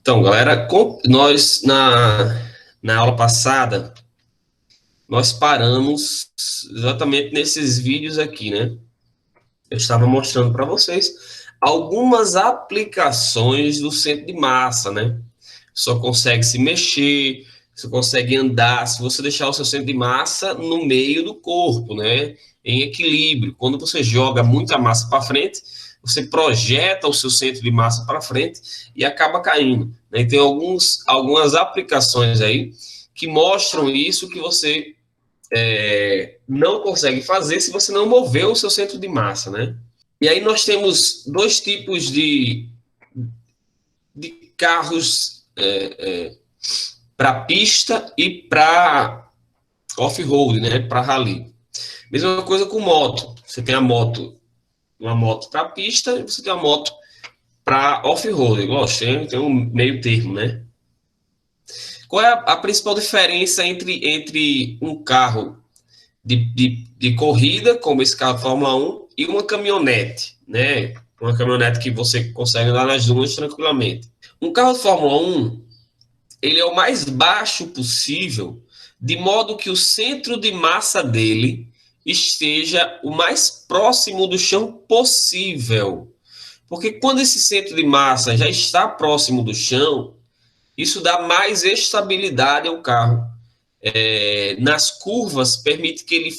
Então, galera, nós na aula passada, nós paramos exatamente nesses vídeos aqui, né? Eu estava mostrando para vocês algumas aplicações do centro de massa, né? Só consegue se mexer, só consegue andar se você deixar o seu centro de massa no meio do corpo, né? Em equilíbrio. Quando você joga muita massa para frente, você projeta o seu centro de massa para frente e acaba caindo, né? E tem algumas aplicações aí que mostram isso que você não consegue fazer se você não mover o seu centro de massa, né? E aí nós temos dois tipos de carros para pista e para off-road, né? Para rally. Mesma coisa com moto. Você tem uma moto para pista e você tem uma moto para off-road. Lógico, tem um meio termo, né? Qual é a principal diferença entre um carro de corrida, como esse carro de Fórmula 1, e uma caminhonete, né? Uma caminhonete que você consegue andar nas dunas tranquilamente. Um carro de Fórmula 1, ele é o mais baixo possível, de modo que o centro de massa dele esteja o mais próximo do chão possível. Porque quando esse centro de massa já está próximo do chão, isso dá mais estabilidade ao carro. Nas curvas, permite que ele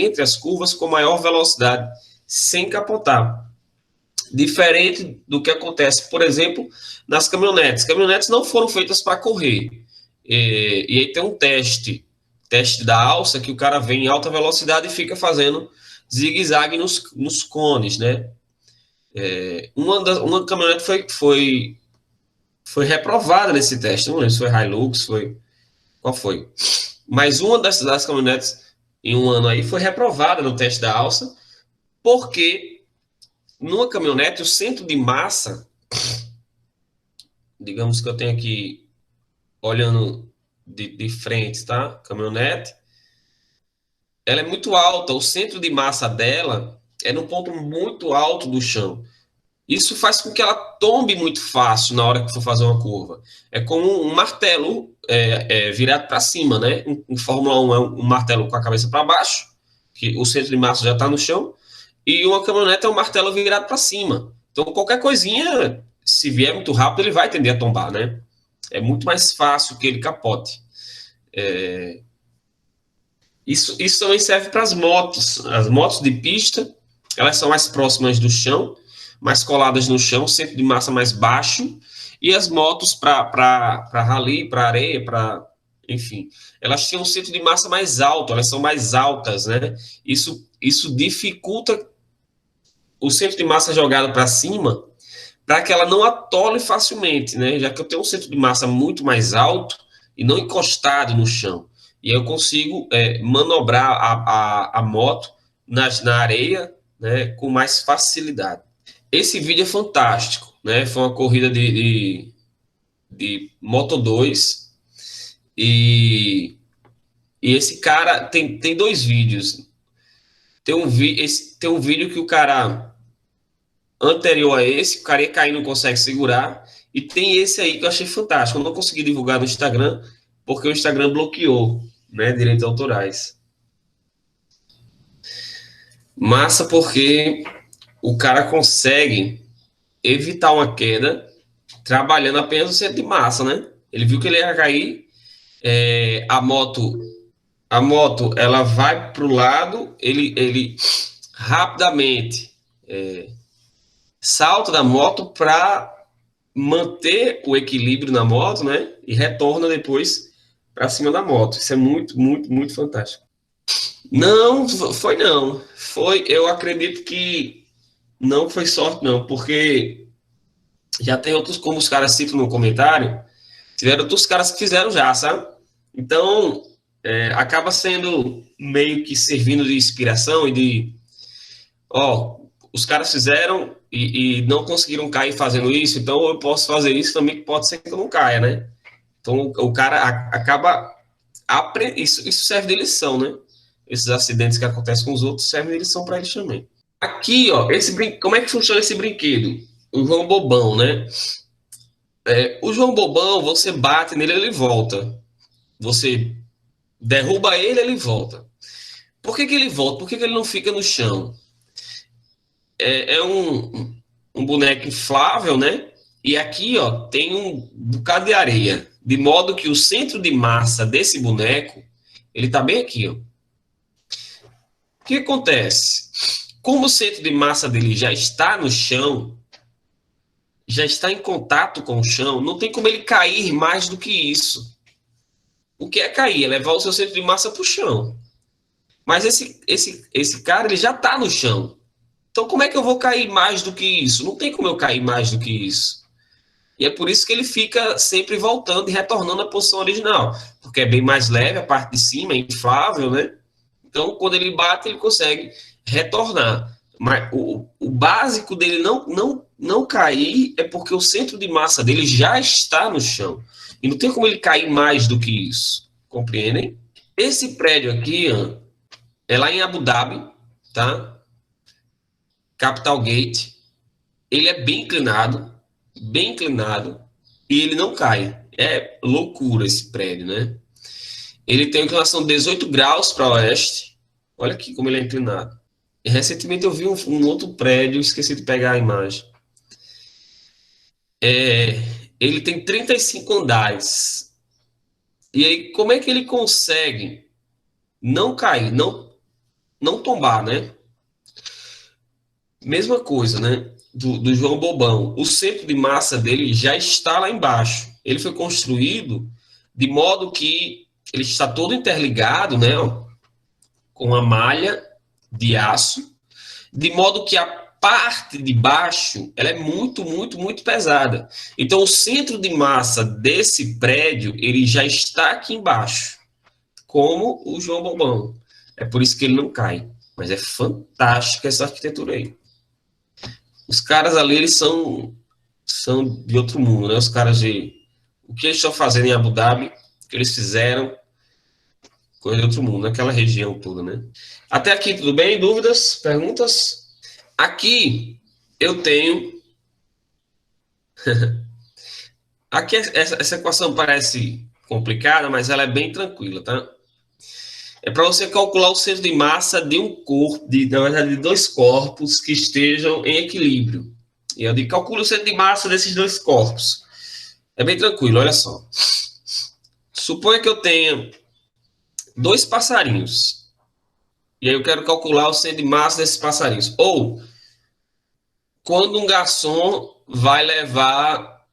entre as curvas com maior velocidade, sem capotar. Diferente do que acontece, por exemplo, nas caminhonetes. Caminhonetes não foram feitas para correr. E aí tem um teste da alça, que o cara vem em alta velocidade e fica fazendo zigue-zague nos cones, né? Uma caminhonete foi reprovada nesse teste, não lembro se foi Hilux, qual foi? Mas uma das caminhonetes, em um ano aí, foi reprovada no teste da alça, porque numa caminhonete, o centro de massa, digamos que eu tenho aqui, olhando de frente, tá? Caminhonete, ela é muito alta, o centro de massa dela é num ponto muito alto do chão. Isso faz com que ela tombe muito fácil na hora que for fazer uma curva. É como um martelo virado para cima, né? Em Fórmula 1 é um martelo com a cabeça para baixo, que o centro de massa já está no chão, e uma caminhonete é um martelo virado para cima. Então, qualquer coisinha, se vier muito rápido, ele vai tender a tombar, né? É muito mais fácil que ele capote. Isso também serve para as motos. As motos de pista, elas são mais próximas do chão, mais coladas no chão, centro de massa mais baixo, e as motos para rally, para areia, enfim, elas têm um centro de massa mais alto, elas são mais altas, né? Isso dificulta o centro de massa jogado para cima, para que ela não atole facilmente, né? Já que eu tenho um centro de massa muito mais alto e não encostado no chão. E eu consigo manobrar a moto na areia, né, com mais facilidade. Esse vídeo é fantástico, né? Foi uma corrida de Moto 2 e esse cara tem dois vídeos. Tem um vídeo que o cara anterior a esse, o cara ia cair, não consegue segurar. E tem esse aí que eu achei fantástico. Eu não consegui divulgar no Instagram, porque o Instagram bloqueou, né, direitos autorais. Massa porque o cara consegue evitar uma queda trabalhando apenas o centro de massa, né? Ele viu que ele ia cair, a moto ela vai para o lado, ele rapidamente salta da moto para manter o equilíbrio na moto, né? E retorna depois para cima da moto. Isso é muito, muito, muito fantástico. Não, foi não. Eu acredito que não foi sorte, não, porque já tem outros, como os caras citam no comentário, tiveram outros caras que fizeram já, sabe? Então, acaba sendo meio que servindo de inspiração e os caras fizeram e não conseguiram cair fazendo isso, então eu posso fazer isso também, que pode ser que eu não caia, né? Então o cara acaba. Isso serve de lição, né? Esses acidentes que acontecem com os outros servem de lição para eles também. Aqui, ó, como é que funciona esse brinquedo? O João Bobão, né? O João Bobão, você bate nele, ele volta. Você derruba ele, ele volta. Por que ele volta? Por que ele não fica no chão? É um boneco inflável, né? E aqui, ó, tem um bocado de areia, de modo que o centro de massa desse boneco, ele tá bem aqui, ó. O que acontece? Como o centro de massa dele já está no chão, já está em contato com o chão, não tem como ele cair mais do que isso. O que é cair? É levar o seu centro de massa para o chão. Mas esse cara, ele já está no chão. Então, como é que eu vou cair mais do que isso? Não tem como eu cair mais do que isso. E é por isso que ele fica sempre voltando e retornando à posição original. Porque é bem mais leve, a parte de cima é inflável, né? Então, quando ele bate, ele consegue retornar. Mas o básico dele não cair é porque o centro de massa dele já está no chão. E não tem como ele cair mais do que isso. Compreendem? Esse prédio aqui, ó, é lá em Abu Dhabi, tá? Capital Gate. Ele é bem inclinado, e ele não cai. É loucura esse prédio, né? Ele tem inclinação de 18 graus para oeste. Olha aqui como ele é inclinado. E recentemente eu vi um outro prédio, esqueci de pegar a imagem. Ele tem 35 andares. E aí, como é que ele consegue não cair, não tombar, né? Mesma coisa, né? Do João Bobão. O centro de massa dele já está lá embaixo. Ele foi construído de modo que ele está todo interligado, né? Com a malha de aço, de modo que a parte de baixo ela é muito, muito, muito pesada. Então, o centro de massa desse prédio ele já está aqui embaixo, como o João Bobão. É por isso que ele não cai. Mas é fantástica essa arquitetura aí. Os caras ali, eles são de outro mundo, né? Os caras de... O que eles estão fazendo em Abu Dhabi, o que eles fizeram, coisa de outro mundo, naquela região toda, né? Até aqui, tudo bem? Dúvidas? Perguntas? Aqui, eu tenho... Aqui, essa equação parece complicada, mas ela é bem tranquila, tá? É para você calcular o centro de massa de um corpo, na verdade, de dois corpos que estejam em equilíbrio. E eu digo, calcula o centro de massa desses dois corpos. É bem tranquilo, olha só. Suponha que eu tenha dois passarinhos. E aí eu quero calcular o centro de massa desses passarinhos. Ou, quando um garçom vai levar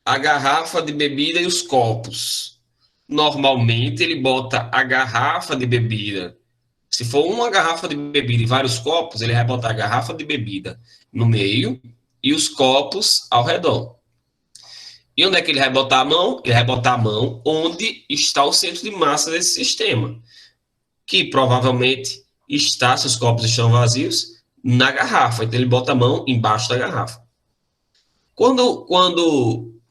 a garrafa de bebida e os copos. Normalmente ele bota a garrafa de bebida. Se for uma garrafa de bebida e vários copos, ele vai botar a garrafa de bebida no meio e os copos ao redor. E onde é que ele vai botar a mão? Ele vai botar a mão onde está o centro de massa desse sistema, que provavelmente está, se os copos estão vazios, na garrafa. Então ele bota a mão embaixo da garrafa. Quando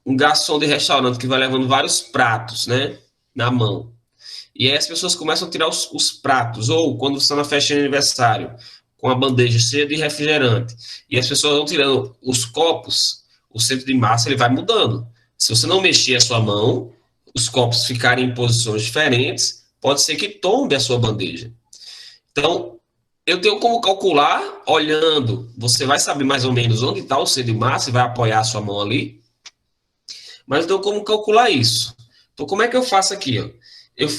um garçom de restaurante que vai levando vários pratos, né, na mão, e aí as pessoas começam a tirar os pratos, ou quando você está na festa de aniversário, com a bandeja cheia de refrigerante, e as pessoas vão tirando os copos, o centro de massa ele vai mudando. Se você não mexer a sua mão, os copos ficarem em posições diferentes, pode ser que tombe a sua bandeja. Então, eu tenho como calcular, olhando, você vai saber mais ou menos onde está o centro de massa e vai apoiar a sua mão ali, mas eu tenho como calcular isso. Então, como é que eu faço aqui? Ó?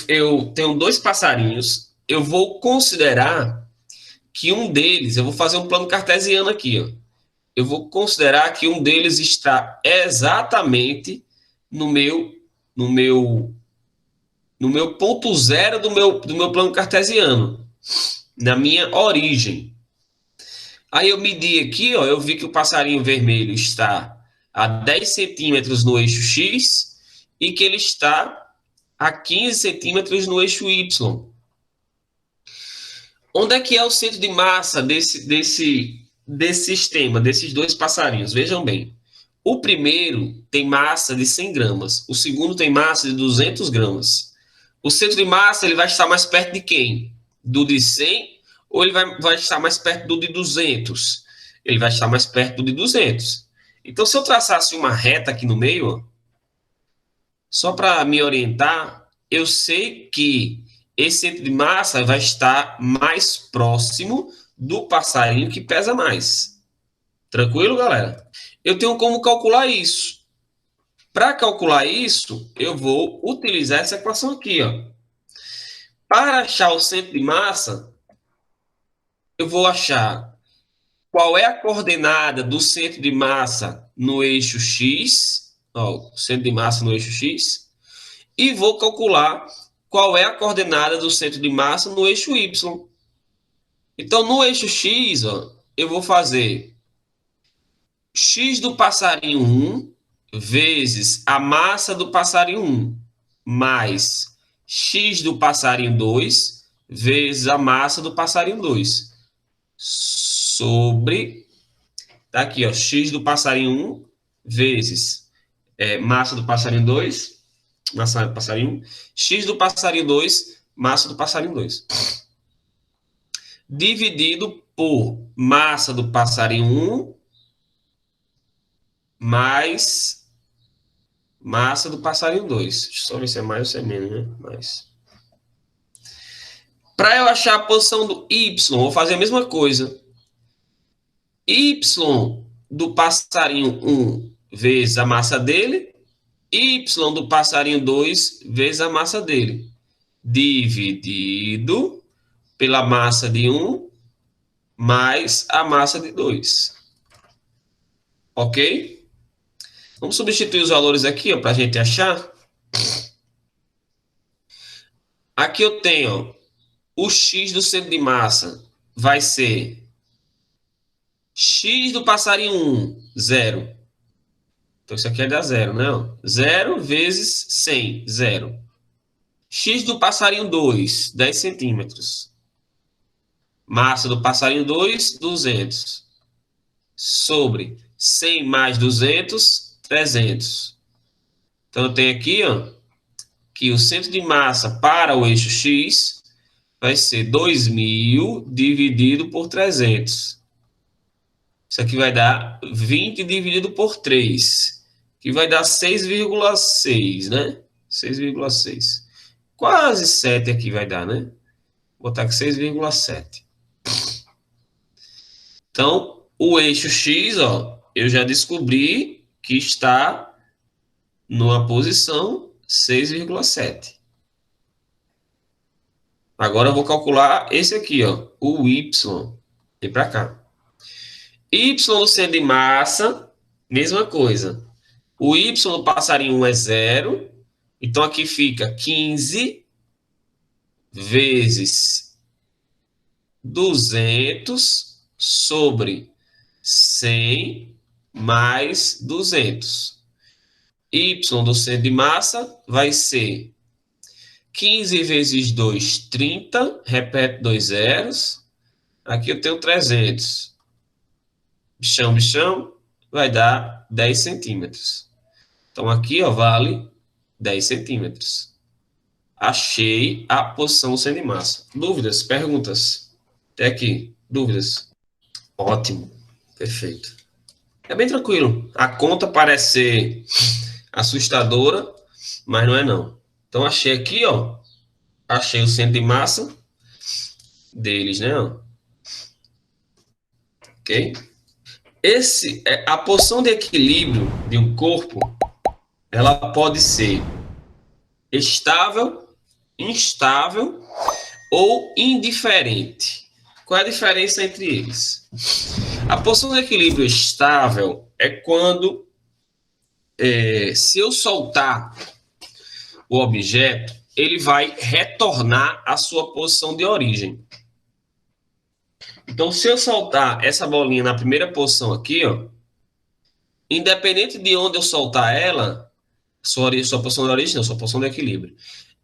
Eu tenho dois passarinhos, eu vou considerar que um deles, eu vou fazer um plano cartesiano aqui, ó. Eu vou considerar que um deles está exatamente no meu ponto zero do meu plano cartesiano, na minha origem. Aí eu medi aqui, ó, eu vi que o passarinho vermelho está a 10 centímetros no eixo X e que ele está a 15 centímetros no eixo Y. Onde é que é o centro de massa desse sistema, desses dois passarinhos? Vejam bem. O primeiro tem massa de 100 gramas. O segundo tem massa de 200 gramas. O centro de massa ele vai estar mais perto de quem? Do de 100 ou ele vai estar mais perto do de 200? Ele vai estar mais perto do de 200. Então, se eu traçasse uma reta aqui no meio, ó, Só para me orientar, eu sei que esse centro de massa vai estar mais próximo do passarinho que pesa mais. Tranquilo, galera? Eu tenho como calcular isso. Para calcular isso, eu vou utilizar essa equação aqui, ó. Para achar o centro de massa, eu vou achar qual é a coordenada do centro de massa no eixo X, ó, o centro de massa no eixo X, e vou calcular qual é a coordenada do centro de massa no eixo Y. Então, no eixo X, ó, eu vou fazer X do passarinho 1 vezes a massa do passarinho 1 mais X do passarinho 2 vezes a massa do passarinho 2 sobre, tá aqui, ó, X do passarinho 1 vezes massa do passarinho 2, massa do passarinho 1, X do passarinho 2, massa do passarinho 2, dividido por massa do passarinho 1 mais massa do passarinho 2. Deixa eu só ver se é mais ou se é menos, né? Mais. Para eu achar a posição do Y, vou fazer a mesma coisa. Y do passarinho 1 vezes a massa dele, Y do passarinho 2 vezes a massa dele, dividido pela massa de 1 mais a massa de 2. Ok? Vamos substituir os valores aqui para a gente achar. Aqui eu tenho o X do centro de massa vai ser X do passarinho 1, 0. Então, isso aqui é dar 0, né? 0 vezes 100, 0. X do passarinho 2, 10 centímetros. Massa do passarinho 2, 200. Sobre 100 mais 200, 300. Então, eu tenho aqui, ó, que o centro de massa para o eixo X vai ser 2.000 dividido por 300. Isso aqui vai dar 20 dividido por 3, que vai dar 6,6, né? 6,6. Quase 7 aqui vai dar, né? Vou botar aqui 6,7. Então, o eixo X, ó, eu já descobri que está numa posição 6,7. Agora eu vou calcular esse aqui, ó, o Y. Vem para cá. Y no centro de massa, mesma coisa. O Y no passarinho 1 é 0. Então, aqui fica 15 vezes 200 sobre 100 mais 200. Y do centro de massa vai ser 15 vezes 2, 30. Repete 2 zeros. Aqui eu tenho 300. Bichão, bichão, vai dar 10 centímetros. Então, aqui, ó, vale 10 centímetros. Achei a posição do centro de massa. Dúvidas? Perguntas? Até aqui. Dúvidas? Ótimo. Perfeito. É bem tranquilo. A conta parece ser assustadora, mas não é não. Então, achei aqui, ó. Achei o centro de massa deles, né? Ok? A posição de equilíbrio de um corpo, ela pode ser estável, instável ou indiferente. Qual é a diferença entre eles? A posição de equilíbrio estável é quando, se eu soltar o objeto, ele vai retornar à sua posição de origem. Então, se eu soltar essa bolinha na primeira posição aqui, ó, independente de onde eu soltar ela, sua posição de origem, não, sua posição de equilíbrio,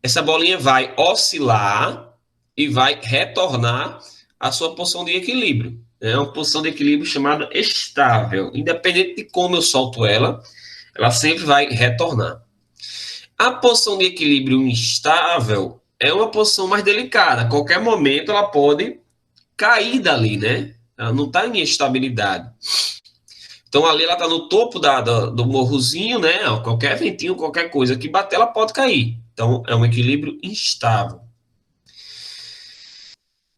essa bolinha vai oscilar e vai retornar à sua posição de equilíbrio. É uma posição de equilíbrio chamada estável. Independente de como eu solto ela, ela sempre vai retornar. A posição de equilíbrio instável é uma posição mais delicada. A qualquer momento ela pode cair dali, né? Ela não está em estabilidade. Então ali ela está no topo do morrozinho, né? Qualquer ventinho, qualquer coisa que bater, ela pode cair. Então é um equilíbrio instável.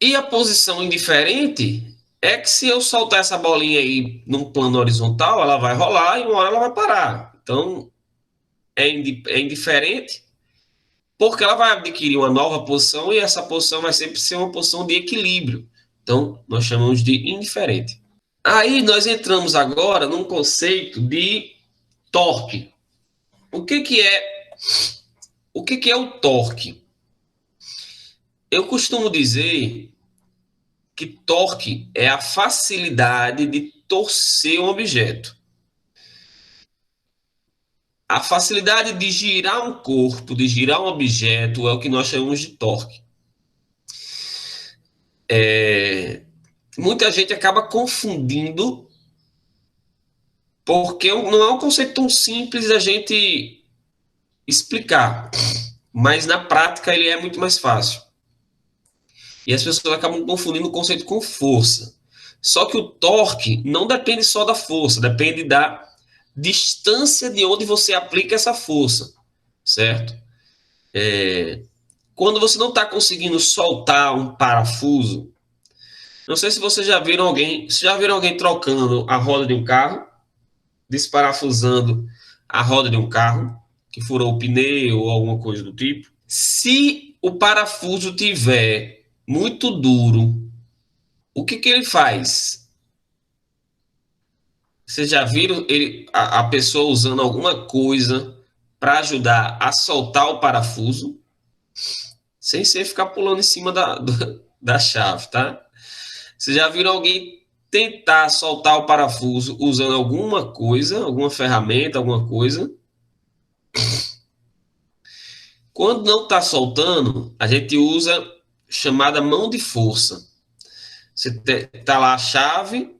E a posição indiferente é que se eu soltar essa bolinha aí num plano horizontal, ela vai rolar e uma hora ela vai parar. Então é indiferente porque ela vai adquirir uma nova posição e essa posição vai sempre ser uma posição de equilíbrio. Então nós chamamos de indiferente. Aí nós entramos agora num conceito de torque. O que que é o torque? Eu costumo dizer que torque é a facilidade de torcer um objeto. A facilidade de girar um corpo, de girar um objeto, é o que nós chamamos de torque. Muita gente acaba confundindo, porque não é um conceito tão simples da gente explicar, mas na prática ele é muito mais fácil. E as pessoas acabam confundindo o conceito com força. Só que o torque não depende só da força, depende da distância de onde você aplica essa força, certo? Quando você não está conseguindo soltar um parafuso, não sei se vocês já viram alguém trocando a roda de um carro, desparafusando a roda de um carro, que furou o pneu ou alguma coisa do tipo. Se o parafuso tiver muito duro, o que ele faz? Vocês já viram a pessoa usando alguma coisa para ajudar a soltar o parafuso, sem ser ficar pulando em cima da chave, tá? Vocês já viram alguém tentar soltar o parafuso usando alguma coisa, alguma ferramenta, alguma coisa? Quando não está soltando, a gente usa chamada mão de força. Você tá lá a chave,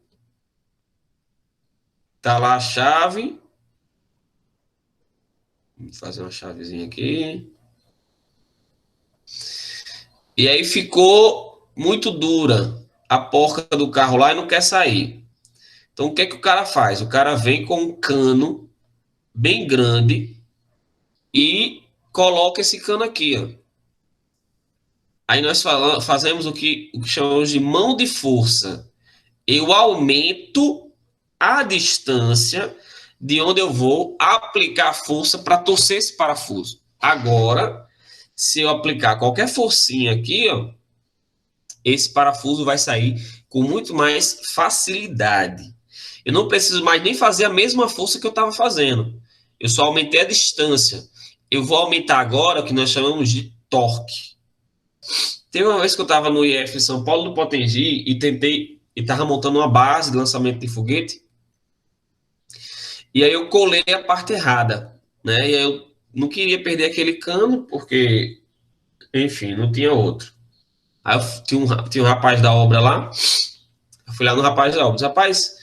Vou fazer uma chavezinha aqui. E aí ficou muito dura a porca do carro lá e não quer sair. Então o que é que o cara faz? O cara vem com um cano bem grande e coloca esse cano aqui, ó. Aí nós fazemos o que chamamos de mão de força. Eu aumento a distância de onde eu vou aplicar força para torcer esse parafuso. Agora, se eu aplicar qualquer forcinha aqui, ó, esse parafuso vai sair com muito mais facilidade. Eu não preciso mais nem fazer a mesma força que eu estava fazendo. Eu só aumentei a distância. Eu vou aumentar agora o que nós chamamos de torque. Teve uma vez que eu estava no IF em São Paulo do Potengi e estava montando uma base de lançamento de foguete. E aí eu colei a parte errada, né? E aí eu não queria perder aquele cano, porque, enfim, não tinha outro. Aí tinha um rapaz da obra lá, eu fui lá no rapaz da obra, disse, rapaz,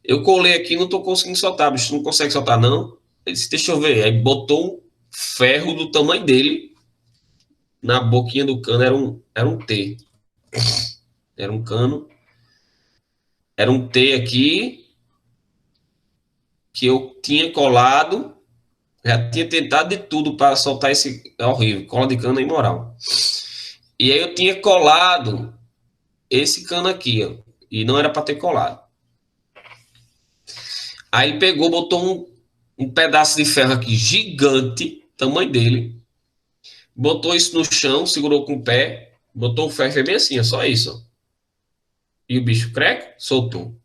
eu colei aqui, não tô conseguindo soltar, bicho, não consegue soltar não? Ele disse, deixa eu ver. Aí botou um ferro do tamanho dele na boquinha do cano, era um T. Era um cano, era um T aqui, que eu tinha colado, já tinha tentado de tudo para soltar esse, é horrível, cola de cano é imoral. E aí eu tinha colado esse cano aqui, ó, e não era para ter colado. Aí ele pegou, botou um pedaço de ferro aqui gigante, tamanho dele, botou isso no chão, segurou com o pé, botou o ferro, foi bem assim, é só isso, ó. E o bicho, creco, soltou.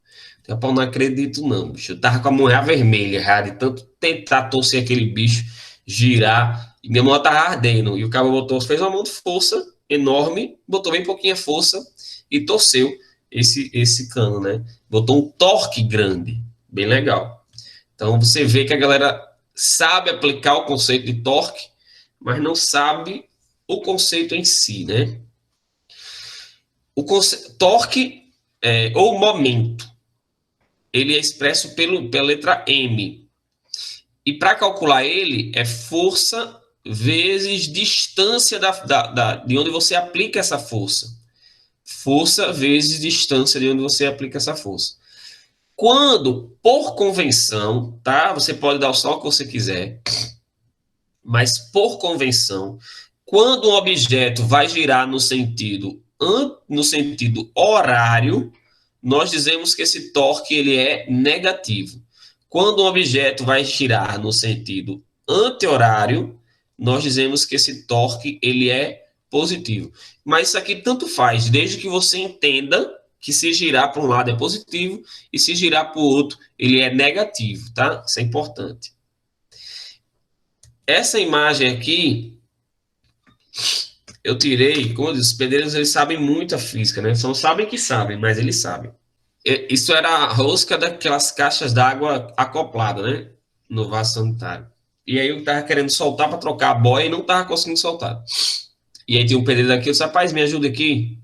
Rapaz, não acredito não, bicho. Eu tava com a mão vermelha, já, de tanto tentar torcer aquele bicho, girar, e minha mão tava ardendo. E o cara botou, fez uma mão de força enorme, botou bem pouquinha força e torceu esse cano, né? Botou um torque grande, bem legal. Então você vê que a galera sabe aplicar o conceito de torque, mas não sabe o conceito em si, né? Torque ou momento, ele é expresso pela letra M. E para calcular ele, é força vezes distância de onde você aplica essa força. Força vezes distância de onde você aplica essa força. Quando, por convenção, tá? Você pode dar o salto que você quiser, mas por convenção, quando um objeto vai girar no sentido horário, nós dizemos que esse torque ele é negativo. Quando um objeto vai girar no sentido anti-horário, nós dizemos que esse torque ele é positivo. Mas isso aqui tanto faz, desde que você entenda que se girar para um lado é positivo e se girar para o outro ele é negativo, tá? Isso é importante. Essa imagem aqui eu tirei, como eu disse, os pedreiros eles sabem muito a física, né? Só sabem que sabem, mas eles sabem. Isso era a rosca daquelas caixas d'água acoplada, né? No vaso sanitário. E aí eu tava querendo soltar para trocar a boia e não tava conseguindo soltar. E aí tinha um pedreiro aqui, eu disse, rapaz, me ajuda aqui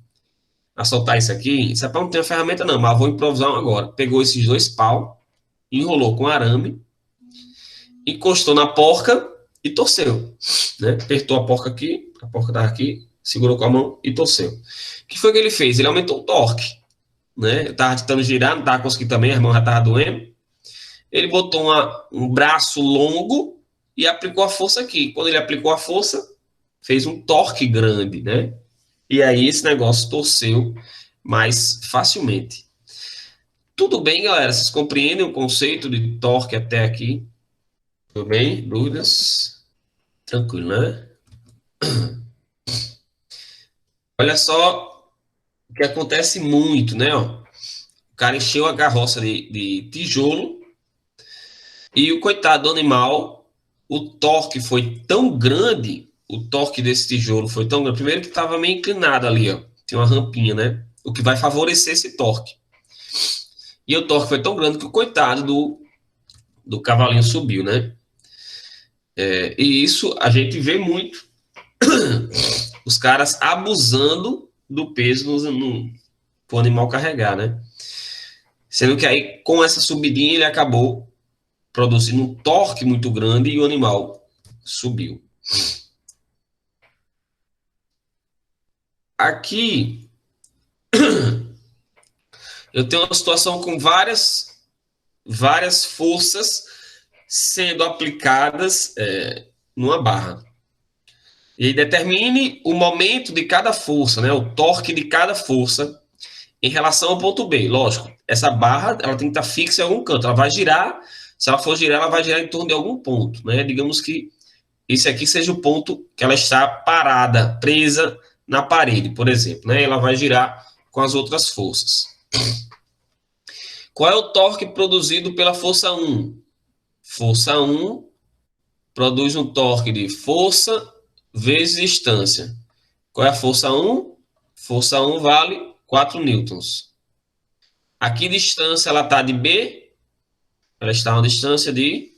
a soltar isso aqui. Isso não tem ferramenta não, mas eu vou improvisar um agora. Pegou esses 2 pau, enrolou com arame, encostou na porca e torceu, né? Apertou a porca tava aqui, segurou com a mão e torceu. O que foi que ele fez? Ele aumentou o torque, né? Eu tava tentando girar, não tava conseguindo também, a mão já tava doendo. Ele botou um braço longo e aplicou a força aqui. Quando ele aplicou a força, fez um torque grande, né? E aí esse negócio torceu mais facilmente. Tudo bem, galera? Vocês compreendem o conceito de torque até aqui? Tudo bem? Dúvidas? Tranquilo, né? Olha só o que acontece muito, né? Ó, o cara encheu a carroça de tijolo e o coitado do animal, o torque foi tão grande, o torque desse tijolo foi tão grande. Primeiro que estava meio inclinado ali, ó. Tem uma rampinha, né? O que vai favorecer esse torque. E o torque foi tão grande que o coitado do cavalinho subiu, né? E isso a gente vê muito. Os caras abusando do peso para o animal carregar, né? Sendo que aí, com essa subidinha, ele acabou produzindo um torque muito grande e o animal subiu. Aqui, eu tenho uma situação com várias forças sendo aplicadas numa barra. E determine o momento de cada força, né? O torque de cada força em relação ao ponto B. Lógico, essa barra ela tem que estar fixa em algum canto. Ela vai girar, se ela for girar, ela vai girar em torno de algum ponto, né? Digamos que esse aqui seja o ponto que ela está parada, presa na parede, por exemplo, né? Ela vai girar com as outras forças. Qual é o torque produzido pela força 1? Força 1 produz um torque de força vezes distância. Qual é a força 1? Força 1 vale 4 newtons. Aqui distância ela está de B, ela está a uma distância de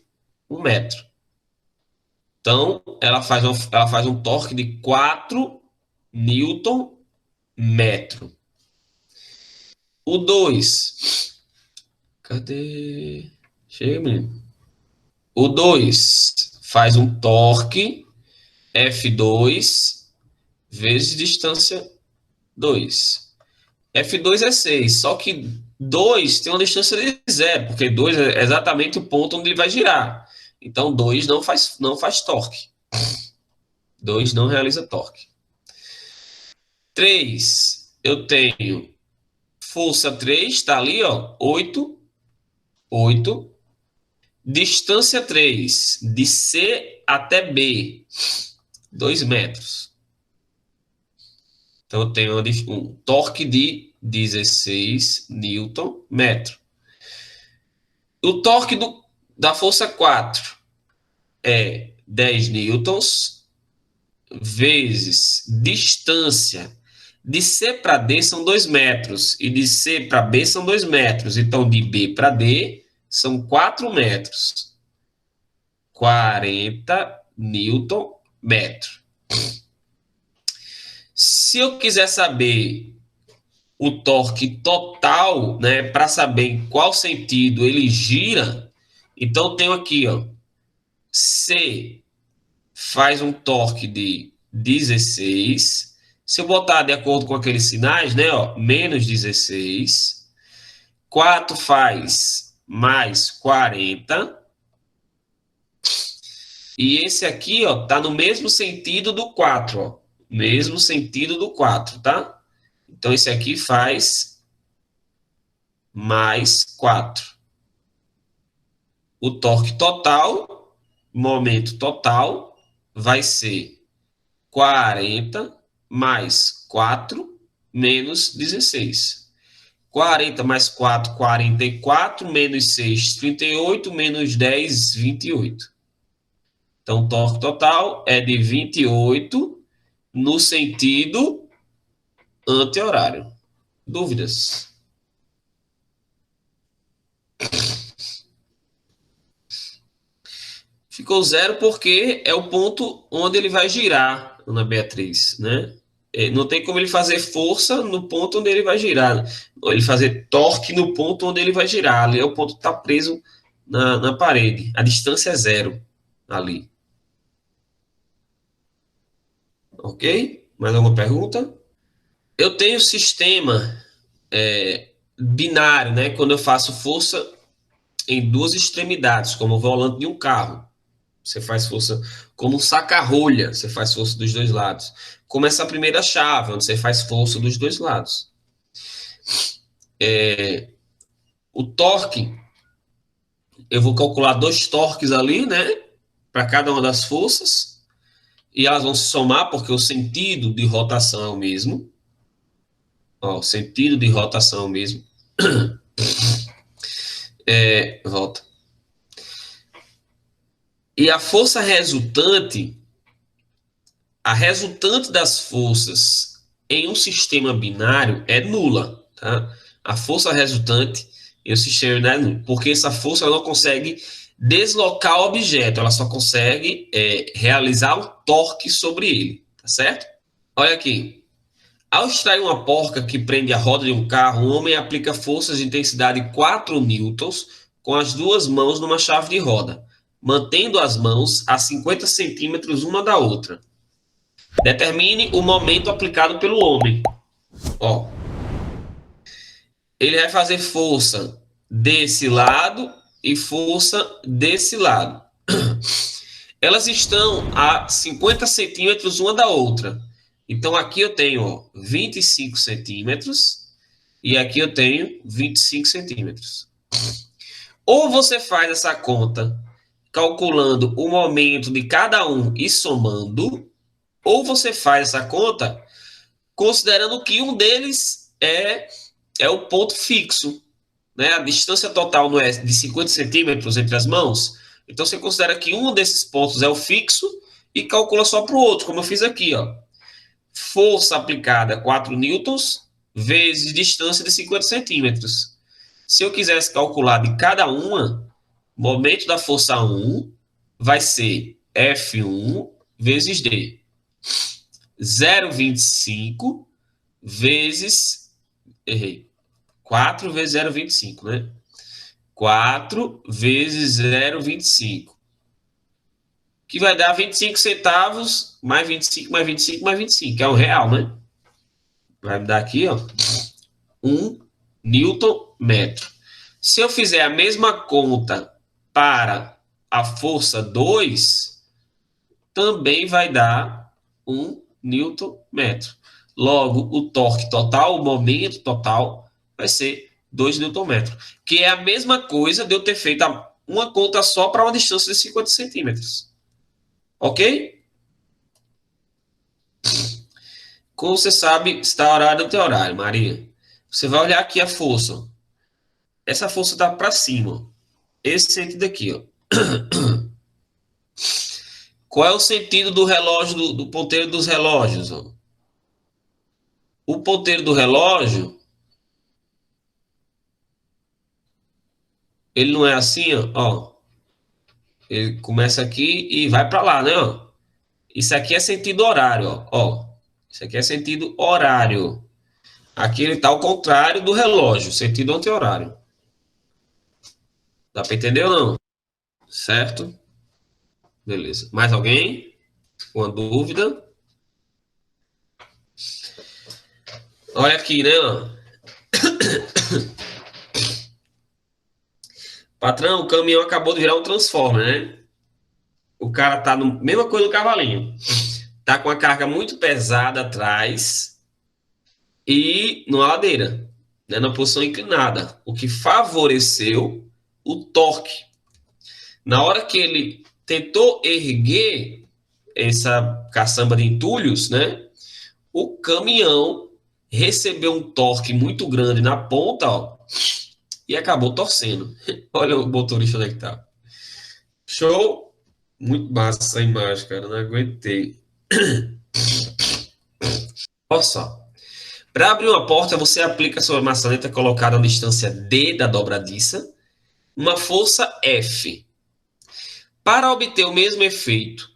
1 metro. Então, ela faz um torque de 4 newton metro. O 2. Cadê? Chega, menino. O 2 faz um torque F2 vezes distância 2. F2 é 6, só que 2 tem uma distância de 0, porque 2 é exatamente o ponto onde ele vai girar. Então, 2 não faz torque. 2 não realiza torque. 3, eu tenho força 3, está ali, ó, 8. Distância 3, de C até B, 2 metros. Então, eu tenho um torque de 16 newton metro. O torque da força 4 é 10 newtons vezes distância. De C para D são 2 metros e de C para B são 2 metros. Então, de B para D são 4 metros. 40 newton metro. Se eu quiser saber o torque total, né, para saber em qual sentido ele gira, então tenho aqui, ó, C faz um torque de 16. Se eu botar de acordo com aqueles sinais, né, ó, menos 16, 4 faz mais 40. E esse aqui, ó, tá no mesmo sentido do 4, ó. Mesmo sentido do 4, tá? Então, esse aqui faz mais 4. O torque total, momento total, vai ser 40 mais 4 menos 16. 40 mais 4, 44, menos 6, 38, menos 10, 28. Então, o torque total é de 28 no sentido anti-horário. Dúvidas? Ficou zero porque é o ponto onde ele vai girar, Ana Beatriz, né? Não tem como ele fazer força no ponto onde ele vai girar. Ele fazer torque no ponto onde ele vai girar. Ali é o ponto que está preso na parede. A distância é zero ali. Ok? Mais alguma pergunta? Eu tenho sistema binário, né? Quando eu faço força em duas extremidades, como o volante de um carro. Você faz força como um saca-rolha, você faz força dos dois lados. Como essa primeira chave, onde você faz força dos dois lados. O torque, eu vou calcular dois torques ali, né? Para cada uma das forças. E elas vão se somar, porque o sentido de rotação é o mesmo. Ó, o sentido de rotação é o mesmo. Volta. E a resultante das forças em um sistema binário é nula, tá? A força resultante em um sistema binário é nula, porque essa força ela não consegue deslocar o objeto, ela só consegue realizar um torque sobre ele, tá certo? Olha aqui. Ao extrair uma porca que prende a roda de um carro, um homem aplica forças de intensidade 4 newtons com as duas mãos numa chave de roda, mantendo as mãos a 50 centímetros uma da outra. Determine o momento aplicado pelo homem. Ó, ele vai fazer força desse lado e força desse lado. Elas estão a 50 centímetros uma da outra. Então, aqui eu tenho ó, 25 centímetros e aqui eu tenho 25 centímetros. Ou você faz essa conta calculando o momento de cada um e somando, ou você faz essa conta considerando que um deles é o ponto fixo, né? A distância total não é de 50 centímetros entre as mãos, então você considera que um desses pontos é o fixo e calcula só para o outro, como eu fiz aqui, ó. Força aplicada 4 newtons vezes distância de 50 centímetros. Se eu quisesse calcular de cada uma, momento da força 1 vai ser F1 vezes D. 0,25 vezes. Errei. 4 vezes 0,25, né? 4 vezes 0,25. Que vai dar 25 centavos, mais 25, mais 25, mais 25, que é R$1, né? Vai me dar aqui, ó, 1 Newton metro. Se eu fizer a mesma conta para a força 2, também vai dar 1 Newton metro. Logo, o torque total, o momento total, vai ser 2 Newton metro. Que é a mesma coisa de eu ter feito uma conta só para uma distância de 50 centímetros. Ok? Como você sabe, está horário ou tem horário, Maria? Você vai olhar aqui a força. Essa força está para cima. Esse sentido aqui, ó. Qual é o sentido do relógio, do ponteiro dos relógios? Ó? O ponteiro do relógio, ele não é assim, ó. Ele começa aqui e vai para lá, né? Ó. Isso aqui é sentido horário, ó. Isso aqui é sentido horário. Aqui ele está ao contrário do relógio, sentido anti-horário. Dá para entender ou não? Certo? Beleza. Mais alguém? Uma dúvida? Olha aqui, né? Patrão, o caminhão acabou de virar um transformer, né? O cara tá no mesma coisa do cavalinho. Tá com a carga muito pesada atrás e numa ladeira, né, na posição inclinada, o que favoreceu o torque. Na hora que ele tentou erguer essa caçamba de entulhos, né, o caminhão recebeu um torque muito grande na ponta, ó, e acabou torcendo. Olha o motorista onde é que tá. Show! Muito massa essa imagem, cara. Não aguentei. Olha só. Para abrir uma porta, você aplica a sua maçaneta colocada na distância D da dobradiça, uma força F. Para obter o mesmo efeito,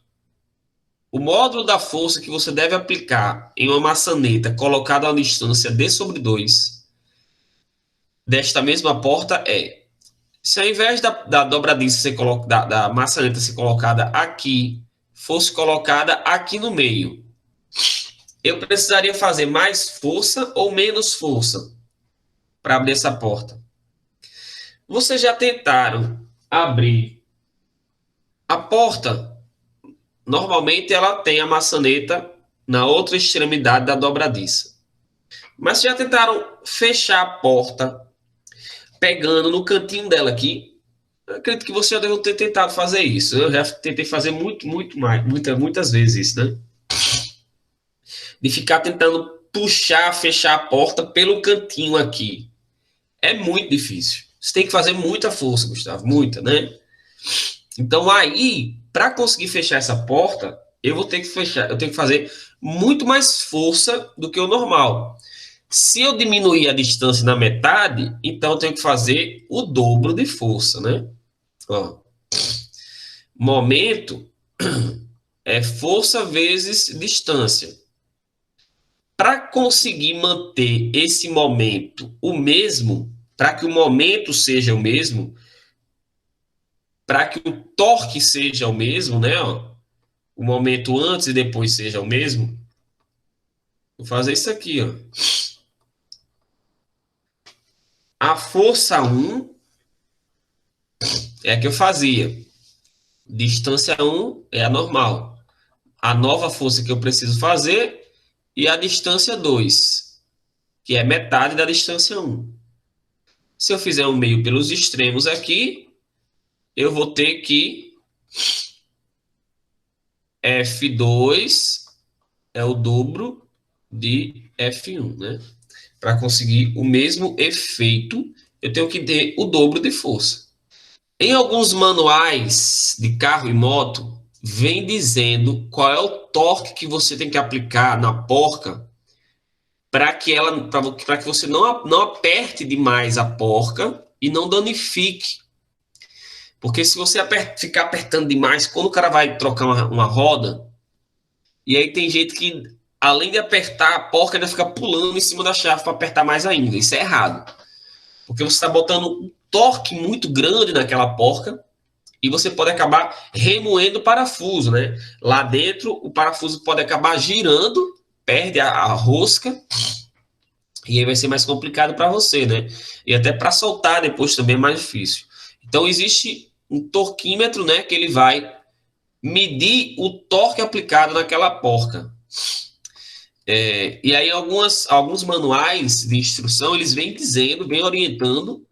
o módulo da força que você deve aplicar em uma maçaneta colocada a distância D sobre 2 desta mesma porta é: se ao invés da dobradiça ser da maçaneta ser colocada aqui, fosse colocada aqui no meio, eu precisaria fazer mais força ou menos força para abrir essa porta? Vocês já tentaram abrir a porta? Normalmente ela tem a maçaneta na outra extremidade da dobradiça. Mas já tentaram fechar a porta pegando no cantinho dela aqui? Eu acredito que você já deve ter tentado fazer isso. Eu já tentei fazer muitas vezes isso, né? De ficar tentando puxar, fechar a porta pelo cantinho aqui. É muito difícil. Você tem que fazer muita força, Gustavo, muita, né? Então aí, para conseguir fechar essa porta, eu vou ter que fechar, eu tenho que fazer muito mais força do que o normal. Se eu diminuir a distância na metade, então eu tenho que fazer o dobro de força, né? Ó, momento é força vezes distância. Para conseguir manter esse momento o mesmo, para que o momento seja o mesmo, para que o torque seja o mesmo, né? Ó, o momento antes e depois seja o mesmo, vou fazer isso aqui, ó. A força 1 é a que eu fazia. Distância 1 é a normal. A nova força que eu preciso fazer e a distância 2, que é metade da distância 1. Se eu fizer um meio pelos extremos aqui, eu vou ter que F2 é o dobro de F1, né? Para conseguir o mesmo efeito, eu tenho que ter o dobro de força. Em alguns manuais de carro e moto, vem dizendo qual é o torque que você tem que aplicar na porca para que você não aperte demais a porca e não danifique. Porque se você ficar apertando demais, quando o cara vai trocar uma roda, e aí tem jeito que, além de apertar, a porca ainda fica pulando em cima da chave para apertar mais ainda. Isso é errado. Porque você está botando um torque muito grande naquela porca e você pode acabar remoendo o parafuso, né? Lá dentro, o parafuso pode acabar girando, perde a rosca, e aí vai ser mais complicado para você, né? E até para soltar depois também é mais difícil. Então, existe um torquímetro, né? Que ele vai medir o torque aplicado naquela porca. E aí, alguns manuais de instrução, eles vêm dizendo, vêm orientando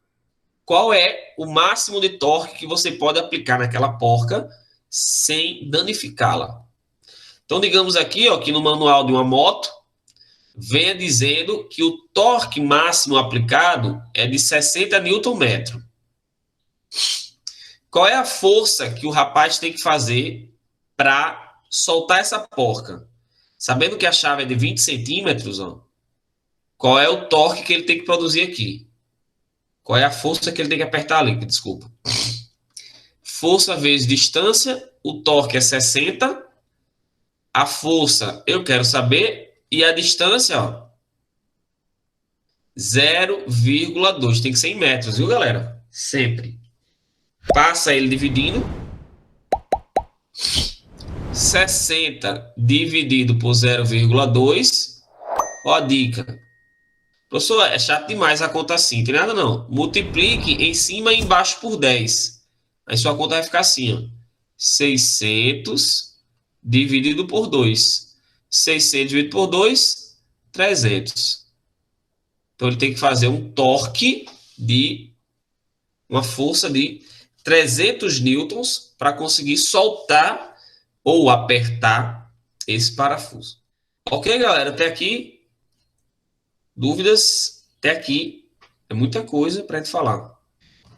qual é o máximo de torque que você pode aplicar naquela porca sem danificá-la. Então, digamos aqui, ó, que no manual de uma moto, venha dizendo que o torque máximo aplicado é de 60 Nm. Qual é a força que o rapaz tem que fazer para soltar essa porca? Sabendo que a chave é de 20 centímetros, ó, qual é o torque que ele tem que produzir aqui? Qual é a força que ele tem que apertar ali? Desculpa. Força vezes distância, o torque é 60, a força eu quero saber, e a distância, ó, 0,2. Tem que ser em metros, viu, galera? Sempre. Passa ele dividindo. 60 dividido por 0,2. Ó a dica. Professor, é chato demais a conta assim, não tem nada não. Multiplique em cima e embaixo por 10. Aí sua conta vai ficar assim, ó. 600 dividido por 2. 600 dividido por 2, 300. Então ele tem que fazer um torque de uma força de 300 newtons para conseguir soltar ou apertar esse parafuso. Ok, galera? Até aqui, dúvidas? Até aqui é muita coisa para a gente falar.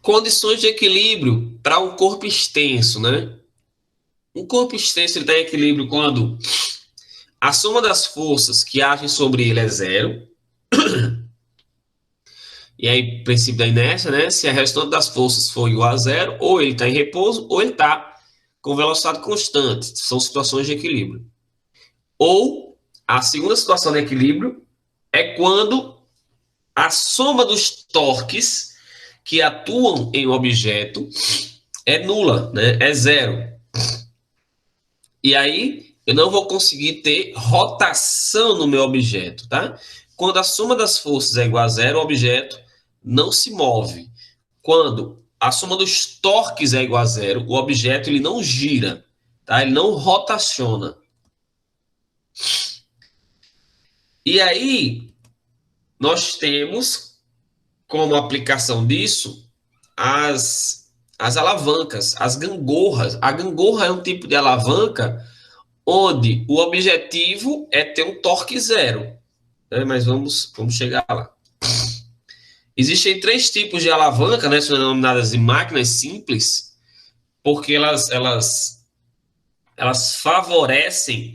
Condições de equilíbrio para um corpo extenso, né? Um corpo extenso está em equilíbrio quando a soma das forças que agem sobre ele é zero. E aí, princípio da inércia, né? Se a restante das forças for igual a zero, ou ele está em repouso, ou ele está com velocidade constante. São situações de equilíbrio. Ou a segunda situação de equilíbrio é quando a soma dos torques que atuam em um objeto é nula, né? É zero. E aí eu não vou conseguir ter rotação no meu objeto, tá? Quando a soma das forças é igual a zero, o objeto não se move. Quando a soma dos torques é igual a zero, o objeto ele não gira, tá? Ele não rotaciona. E aí nós temos como aplicação disso as alavancas, as gangorras. A gangorra é um tipo de alavanca onde o objetivo é ter um torque zero, né? Mas vamos chegar lá. Existem três tipos de alavanca, né? São denominadas de máquinas simples, porque elas favorecem,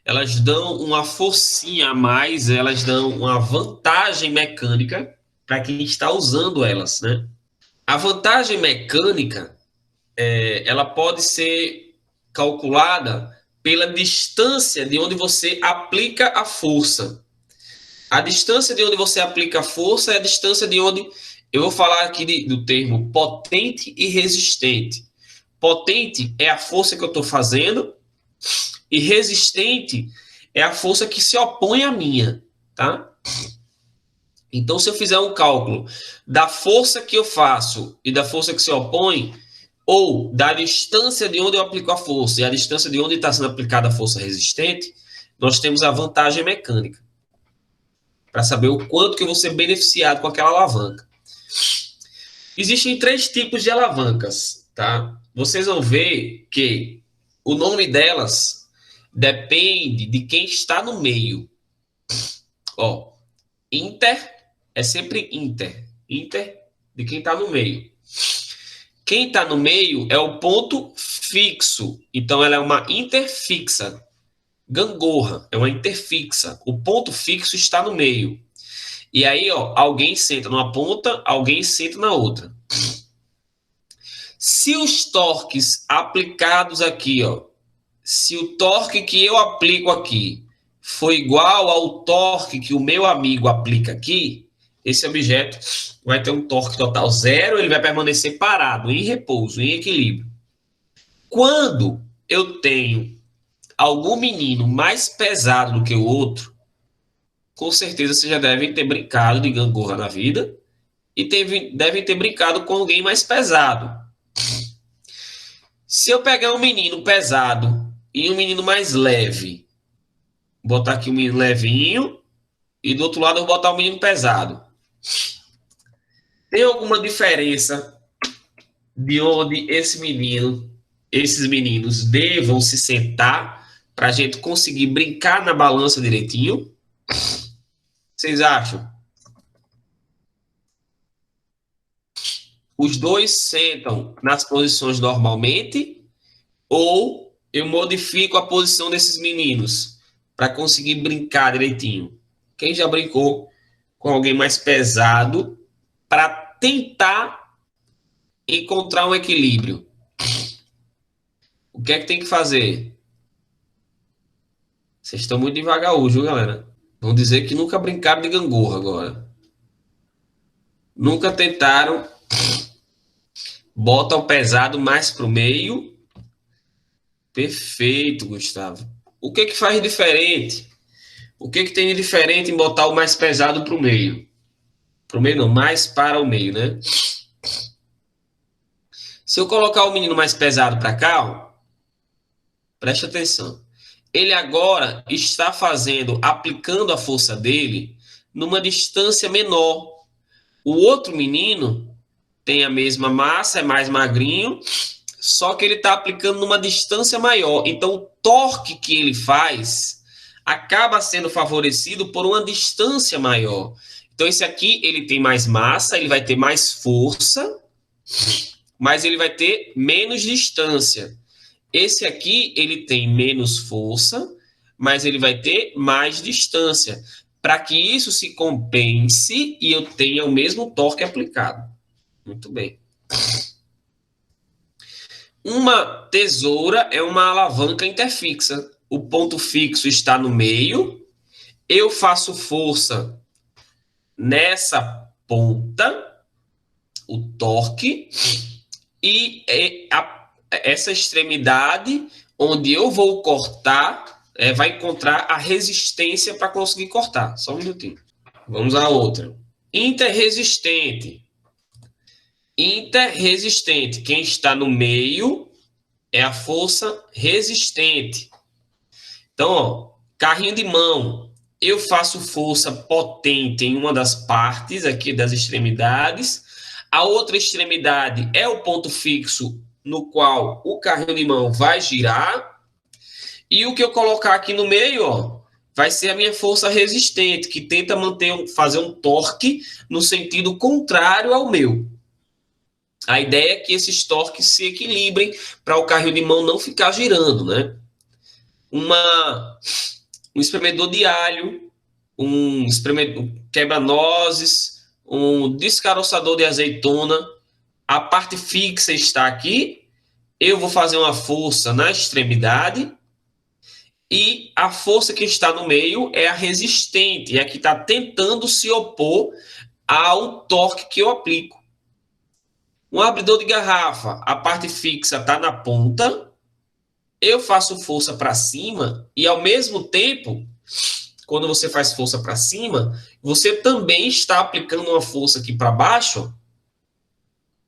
elas dão uma forcinha a mais, elas dão uma vantagem mecânica para quem está usando elas, né? A vantagem mecânica, ela pode ser calculada pela distância de onde você aplica a força. A distância de onde você aplica a força é a distância de onde eu vou falar aqui do termo potente e resistente. Potente é a força que eu estou fazendo e resistente é a força que se opõe à minha, tá? Então, se eu fizer um cálculo da força que eu faço e da força que se opõe, ou da distância de onde eu aplico a força e a distância de onde está sendo aplicada a força resistente, nós temos a vantagem mecânica, para saber o quanto que eu vou ser beneficiado com aquela alavanca. Existem três tipos de alavancas, tá? Vocês vão ver que o nome delas depende de quem está no meio. Ó, inter é sempre inter. Inter de quem está no meio. Quem está no meio é o ponto fixo. Então, ela é uma interfixa. Gangorra é uma interfixa. O ponto fixo está no meio. E aí, ó, alguém senta numa ponta, alguém senta na outra. Se os torques aplicados aqui, ó, se o torque que eu aplico aqui for igual ao torque que o meu amigo aplica aqui, esse objeto vai ter um torque total zero, ele vai permanecer parado, em repouso, em equilíbrio. Quando eu tenho algum menino mais pesado do que o outro, com certeza vocês já devem ter brincado de gangorra na vida e devem ter brincado com alguém mais pesado. Se eu pegar um menino pesado e um menino mais leve, botar aqui um menino levinho e do outro lado eu vou botar um menino pesado. Tem alguma diferença de onde esses meninos devam se sentar para a gente conseguir brincar na balança direitinho? Vocês acham? Os dois sentam nas posições normalmente ou eu modifico a posição desses meninos para conseguir brincar direitinho? Quem já brincou com alguém mais pesado para tentar encontrar um equilíbrio? O que é que tem que fazer? Vocês estão muito devagar hoje, viu, galera? Vão dizer que nunca brincaram de gangorra agora. Nunca tentaram. Bota o pesado mais pro meio. Perfeito, Gustavo. O que faz diferente? O que tem de diferente em botar o mais pesado pro meio? Para o meio não, mais para o meio, né? Se eu colocar o menino mais pesado para cá, ó, preste atenção. Ele agora está aplicando a força dele numa distância menor. O outro menino tem a mesma massa, é mais magrinho, só que ele está aplicando numa distância maior. Então, o torque que ele faz acaba sendo favorecido por uma distância maior. Então, esse aqui, ele tem mais massa, ele vai ter mais força, mas ele vai ter menos distância. Esse aqui, ele tem menos força, mas ele vai ter mais distância, para que isso se compense e eu tenha o mesmo torque aplicado. Muito bem. Uma tesoura é uma alavanca interfixa. O ponto fixo está no meio. Eu faço força nessa ponta, o torque, e essa extremidade onde eu vou cortar vai encontrar a resistência para conseguir cortar. Só um minutinho. Vamos à outra. Interresistente. Interresistente. Quem está no meio é a força resistente. Então, ó, carrinho de mão. Eu faço força potente em uma das partes aqui das extremidades. A outra extremidade é o ponto fixo no qual o carrinho de mão vai girar. E o que eu colocar aqui no meio, ó, vai ser a minha força resistente, que tenta fazer um torque no sentido contrário ao meu. A ideia é que esses torques se equilibrem para o carrinho de mão não ficar girando, né? Um espremedor de alho, um quebra-nozes, um descaroçador de azeitona. A parte fixa está aqui. Eu vou fazer uma força na extremidade e a força que está no meio é a resistente, é a que está tentando se opor ao torque que eu aplico. Um abridor de garrafa, a parte fixa está na ponta, eu faço força para cima e, ao mesmo tempo, quando você faz força para cima, você também está aplicando uma força aqui para baixo,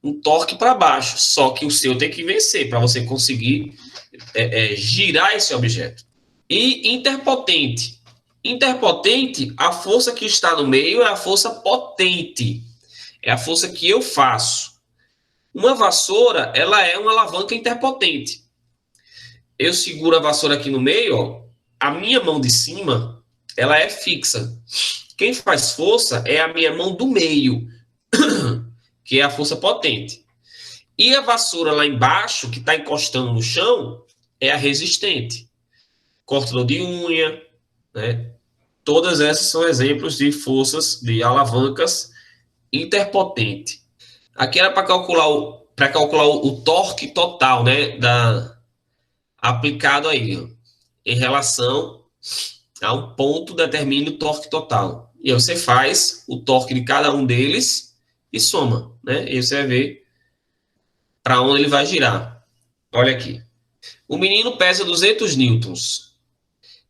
um torque para baixo, só que o seu tem que vencer para você conseguir girar esse objeto. E interpotente. Interpotente, a força que está no meio é a força potente, é a força que eu faço. Uma vassoura, ela é uma alavanca interpotente. Eu seguro a vassoura aqui no meio, ó, a minha mão de cima, ela é fixa. Quem faz força é a minha mão do meio, que é a força potente. E a vassoura lá embaixo, que está encostando no chão, é a resistente. Cortador de unha, né? Todas essas são exemplos de forças, de alavancas interpotente. Aqui era para calcular o torque total, né, aplicado aí, ó, em relação a um ponto determina o torque total. E aí você faz o torque de cada um deles e soma, né? E você vai ver para onde ele vai girar. Olha aqui. O menino pesa 200 newtons.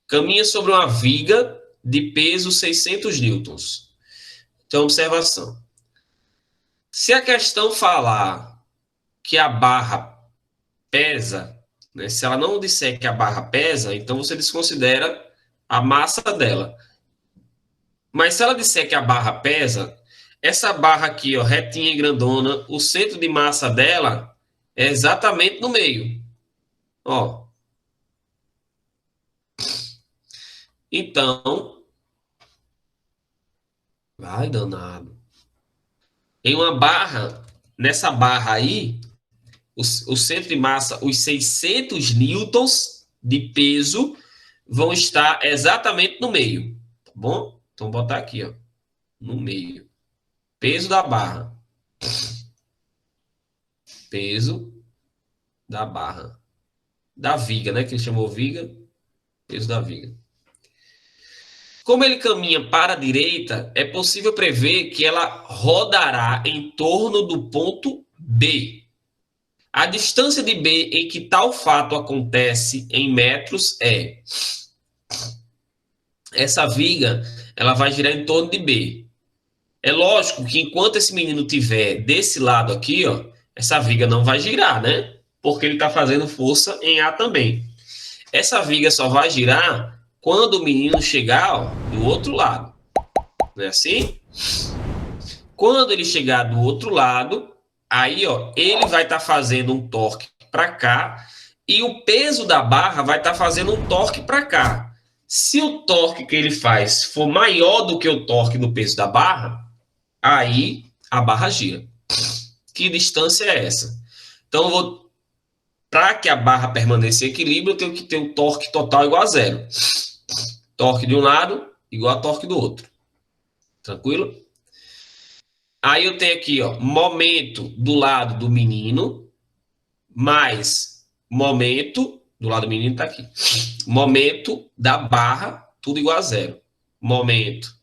Caminha sobre uma viga de peso 600 newtons. Então, observação. Se a questão falar que a barra pesa, né, se ela não disser que a barra pesa, então você desconsidera a massa dela. Mas se ela disser que a barra pesa, essa barra aqui, ó, retinha e grandona, o centro de massa dela é exatamente no meio. Ó. Então, vai danado. Em uma barra, nessa barra aí, o centro de massa, os 600 newtons de peso vão estar exatamente no meio, tá bom? Então, vou botar aqui, ó, no meio. Peso da barra. Peso da barra. Da viga, né? Que ele chamou viga. Peso da viga. Como ele caminha para a direita, é possível prever que ela rodará em torno do ponto B. A distância de B em que tal fato acontece em metros é... Essa viga, ela vai girar em torno de B. É lógico que enquanto esse menino tiver desse lado aqui, ó, essa viga não vai girar, né? Porque ele está fazendo força em A também. Essa viga só vai girar quando o menino chegar, ó, do outro lado. Não é assim? Quando ele chegar do outro lado, aí, ó, ele vai estar fazendo um torque para cá e o peso da barra vai estar fazendo um torque para cá. Se o torque que ele faz for maior do que o torque do peso da barra, aí a barra gira. Que distância é essa? Então, para que a barra permaneça em equilíbrio, eu tenho que ter o torque total igual a zero. Torque de um lado igual a torque do outro. Tranquilo? Aí eu tenho aqui, ó, momento do lado do menino, mais momento, do lado do menino tá aqui, momento da barra, tudo igual a zero. Momento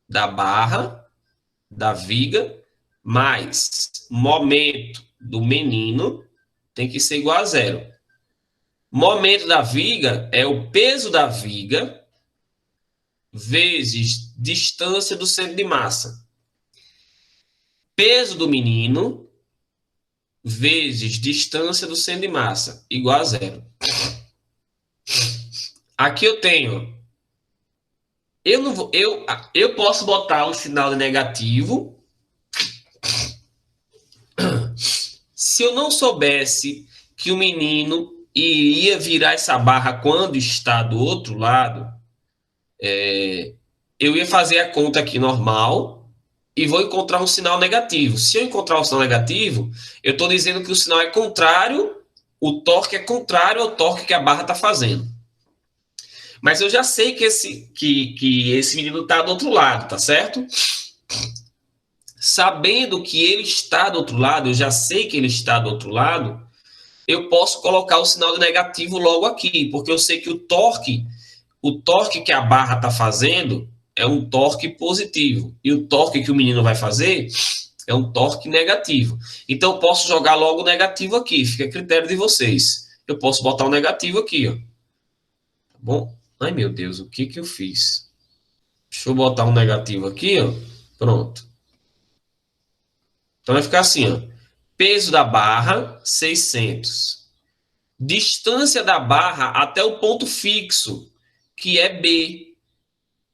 da barra, da viga, mais momento do menino, tem que ser igual a zero. Momento da viga é o peso da viga vezes distância do centro de massa. Peso do menino vezes distância do centro de massa, igual a zero. Aqui eu tenho... Eu posso botar um sinal de negativo se eu não soubesse que o menino iria virar essa barra quando está do outro lado. Eu ia fazer a conta aqui normal e vou encontrar um sinal negativo. Se eu encontrar um sinal negativo, eu estou dizendo que o sinal é contrário, o torque é contrário ao torque que a barra está fazendo. Mas eu já sei que esse menino está do outro lado, tá certo? Sabendo que ele está do outro lado, eu já sei que ele está do outro lado, eu posso colocar o sinal de negativo logo aqui, porque eu sei que o torque que a barra está fazendo é um torque positivo. E o torque que o menino vai fazer é um torque negativo. Então, eu posso jogar logo o negativo aqui. Fica a critério de vocês. Eu posso botar o negativo aqui, ó. Tá bom? Ai, meu Deus, o que eu fiz? Deixa eu botar um negativo aqui, ó. Pronto. Então, vai ficar assim, ó. Peso da barra, 600. Distância da barra até o ponto fixo, que é B.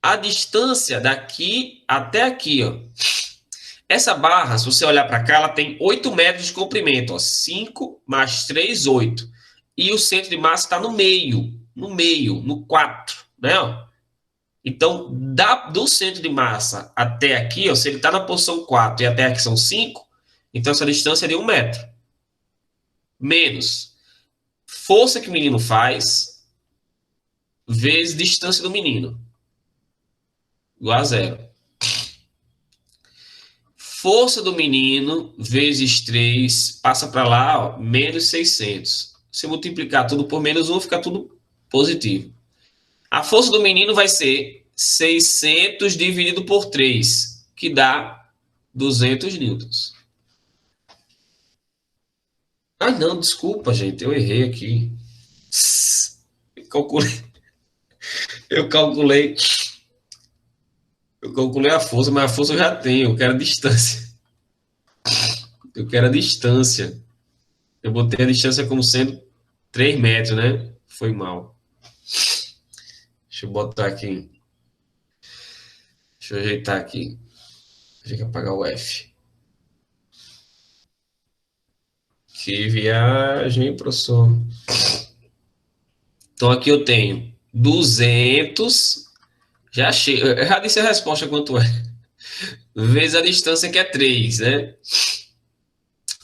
A distância daqui até aqui, ó. Essa barra, se você olhar para cá, ela tem 8 metros de comprimento, ó. 5 mais 3, 8. E o centro de massa está no meio, no 4, né? Ó. Então, do centro de massa até aqui, ó, se ele está na posição 4 e até aqui são 5, então essa distância é de 1 metro. Menos força que o menino faz vezes distância do menino. Igual a zero. Força do menino vezes 3, passa para lá, ó, menos 600. Se multiplicar tudo por menos 1, fica tudo positivo. A força do menino vai ser 600 dividido por 3, que dá 200 newtons. Ah, não, desculpa, gente, eu errei aqui. Eu calculei a força, mas a força eu já tenho, eu quero a distância. Eu quero a distância. Eu botei a distância como sendo 3 metros, né? Foi mal. Deixa eu botar aqui. Deixa eu ajeitar aqui. Deixa eu apagar o F. Que viagem, professor. Então aqui eu tenho 200. Já achei. Eu já disse a resposta quanto é. Vezes a distância que é 3, né?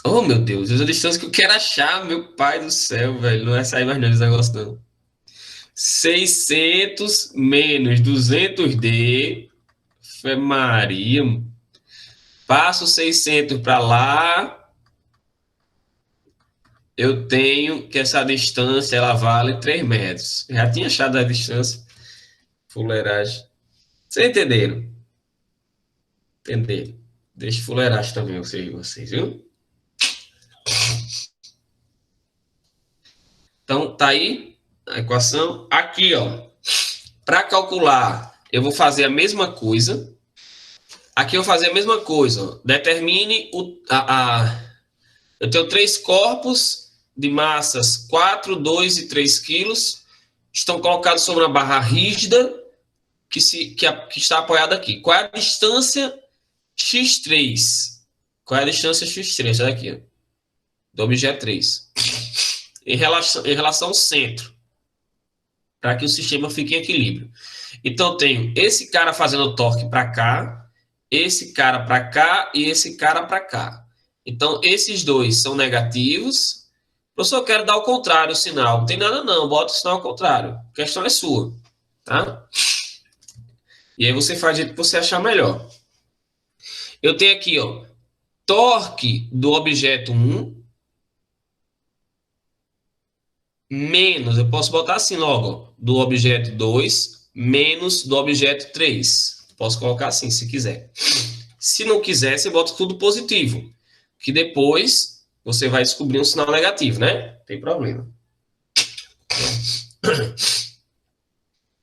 Oh, meu Deus. Vezes a distância que eu quero achar, meu pai do céu, velho. Não vai sair mais não esse negócio, não. 600 menos 200D. Fé Maria. Passo 600 para lá. Eu tenho que essa distância ela vale 3 metros. Já tinha achado a distância. Fuleiragem. Vocês entenderam? Entenderam. Deixa fuleiragem também, vocês, viu? Então, tá aí a equação. Aqui, ó. Para calcular, eu vou fazer a mesma coisa. Aqui eu vou fazer a mesma coisa. Ó. Determine eu tenho 3 corpos de massas 4, 2 e 3 quilos. Estão colocados sobre uma barra rígida que está apoiada aqui. Qual é a distância x3? Qual é a distância x3? Essa daqui, ó, do objeto 3. Em relação ao centro. Para que o sistema fique em equilíbrio. Então, eu tenho esse cara fazendo torque para cá, esse cara para cá e esse cara para cá. Então, esses dois são negativos. Professor, eu quero dar o contrário, o sinal. Não tem nada não, bota o sinal ao contrário. A questão é sua, tá? E aí você faz do jeito que você achar melhor. Eu tenho aqui, ó, torque do objeto 1 menos, eu posso botar assim logo, ó, do objeto 2 menos do objeto 3. Posso colocar assim, se quiser. Se não quiser, você bota tudo positivo, que depois você vai descobrir um sinal negativo, né? Não tem problema.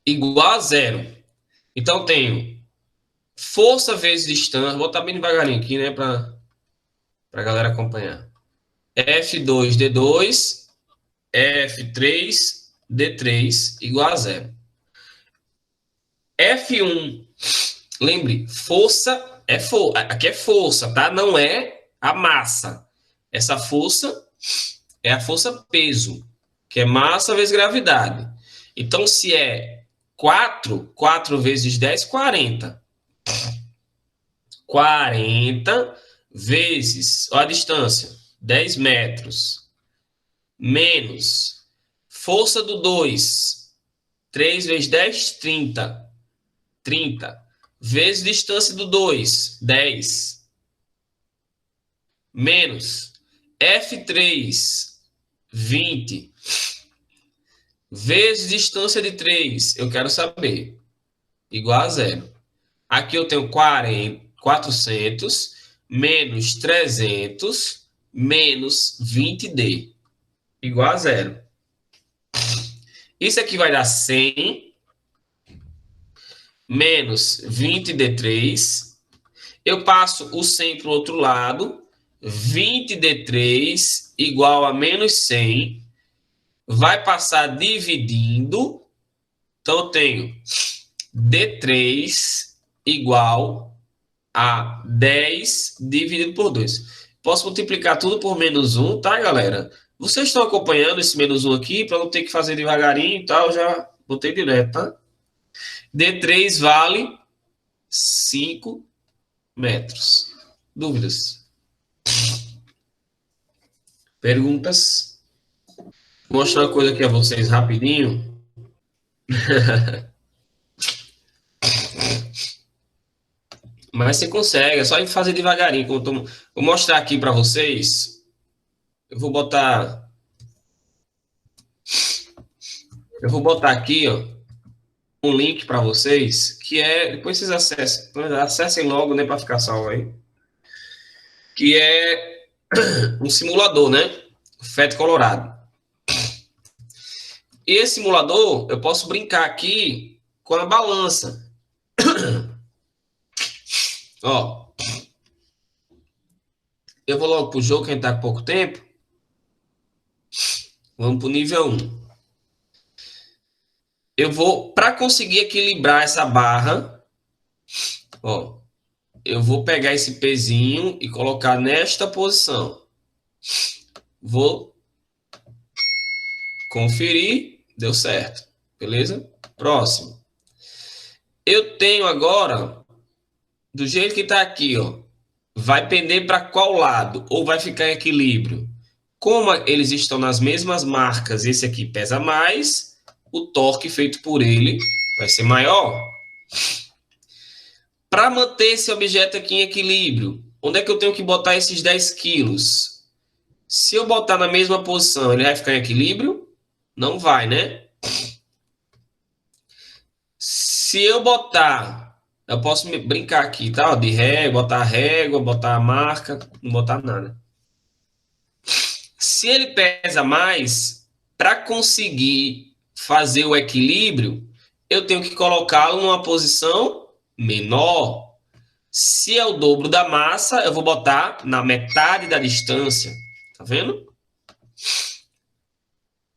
Igual a zero. Então, tenho força vezes distância. Vou botar bem devagarinho aqui, né? Para a galera acompanhar. F2D2, F3D3 igual a zero. F1, lembre, força é força. Aqui é força, tá? Não é a massa. Essa força é a força peso, que é massa vezes gravidade. Então, se é 4 vezes 10, 40. 40 vezes, olha a distância, 10 metros, menos força do 2, 3 vezes 10, 30. 30. Vezes distância do 2, 10. Menos F3, 20. Vezes distância de 3, eu quero saber. Igual a zero. Aqui eu tenho 400 menos 300 menos 20D. Igual a zero. Isso aqui vai dar 100 menos 20D3. Eu passo o 100 para o outro lado. 20D3 igual a menos 100. Vai passar dividindo. Então, eu tenho D3 igual a 10 dividido por 2. Posso multiplicar tudo por menos 1, tá, galera? Vocês estão acompanhando esse menos 1 aqui, para não ter que fazer devagarinho e tal, já botei direto, tá? D3 vale 5 metros. Dúvidas? Perguntas? Vou mostrar uma coisa aqui a vocês rapidinho. Mas você consegue, é só fazer devagarinho. Vou mostrar aqui para vocês. Eu vou botar aqui, ó, um link para vocês, que é, depois vocês acessem logo, né, para ficar salvo aí. Que é um simulador, né? FET Colorado. E esse simulador, eu posso brincar aqui com a balança. Ó, eu vou logo pro jogo, que a gente tá com pouco tempo. Vamos pro nível 1. Eu vou, para conseguir equilibrar essa barra, ó, eu vou pegar esse pezinho e colocar nesta posição. Vou conferir, deu certo, beleza? Próximo. Eu tenho agora, do jeito que tá aqui, ó, vai pender para qual lado? Ou vai ficar em equilíbrio? Como eles estão nas mesmas marcas, esse aqui pesa mais, o torque feito por ele vai ser maior. Para manter esse objeto aqui em equilíbrio, onde é que eu tenho que botar esses 10 quilos? Se eu botar na mesma posição, ele vai ficar em equilíbrio? Não vai, né? Se eu botar, eu posso brincar aqui, tá? De régua, botar a marca, não botar nada. Se ele pesa mais, para conseguir fazer o equilíbrio, eu tenho que colocá-lo numa posição menor. Se é o dobro da massa, eu vou botar na metade da distância. Tá vendo?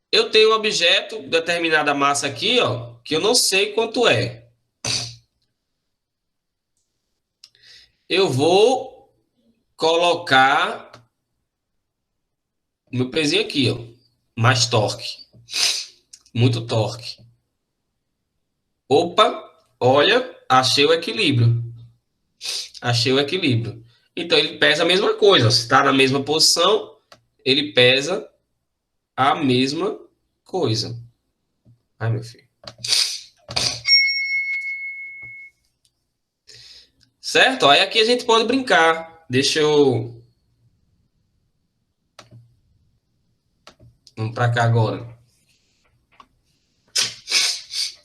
Eu tenho um objeto, determinada massa aqui, ó, que eu não sei quanto é. Eu vou colocar o meu pezinho aqui, ó, mais torque. Muito torque. Opa, olha, achei o equilíbrio. Achei o equilíbrio. Então, ele pesa a mesma coisa. Se está na mesma posição, ele pesa a mesma coisa. Ai, meu filho. Certo? Aí aqui a gente pode brincar. Deixa eu... Vamos para cá agora.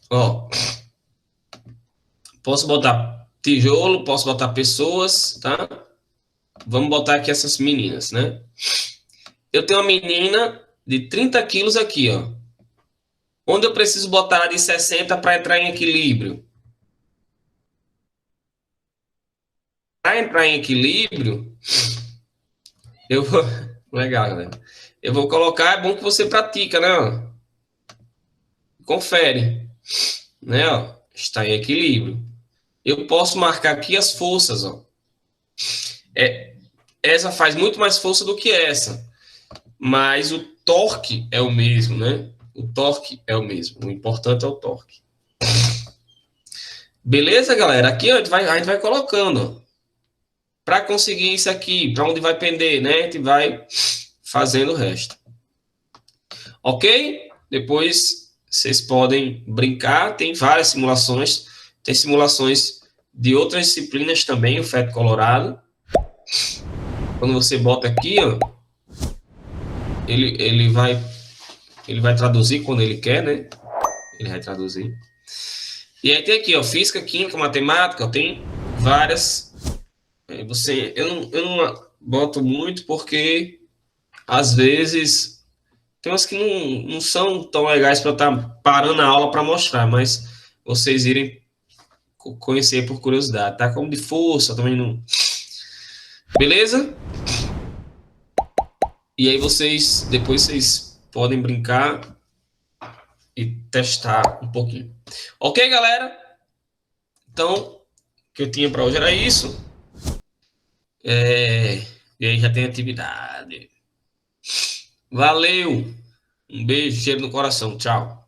Ó, posso botar tijolo, posso botar pessoas, tá? Vamos botar aqui essas meninas, né? Eu tenho uma menina de 30 quilos aqui, ó. Onde eu preciso botar de 60 para entrar em equilíbrio? Para entrar em equilíbrio, eu vou... Legal, galera. Eu vou colocar, é bom que você pratica, né? Confere, né? Ó, está em equilíbrio. Eu posso marcar aqui as forças, ó. Essa faz muito mais força do que essa, mas o torque é o mesmo, né? O torque é o mesmo. O importante é o torque. Beleza, galera? Aqui ó, a gente vai colocando. Para conseguir isso aqui, para onde vai pender, né? A gente vai fazendo o resto. Ok? Depois vocês podem brincar. Tem várias simulações. Tem simulações de outras disciplinas também, o FET Colorado. Quando você bota aqui, ó, ele vai traduzir quando ele quer, né? Ele vai traduzir. E aí tem aqui, ó, física, química, matemática, ó, tem várias. Eu não boto muito porque às vezes tem umas que não são tão legais para eu estar parando a aula para mostrar, mas vocês irem conhecer por curiosidade, tá? Como de força também não. Beleza? E aí depois vocês podem brincar e testar um pouquinho. Ok, galera? Então, o que eu tinha para hoje era isso. E aí já tem atividade. Valeu! Um beijo, cheiro no coração. Tchau.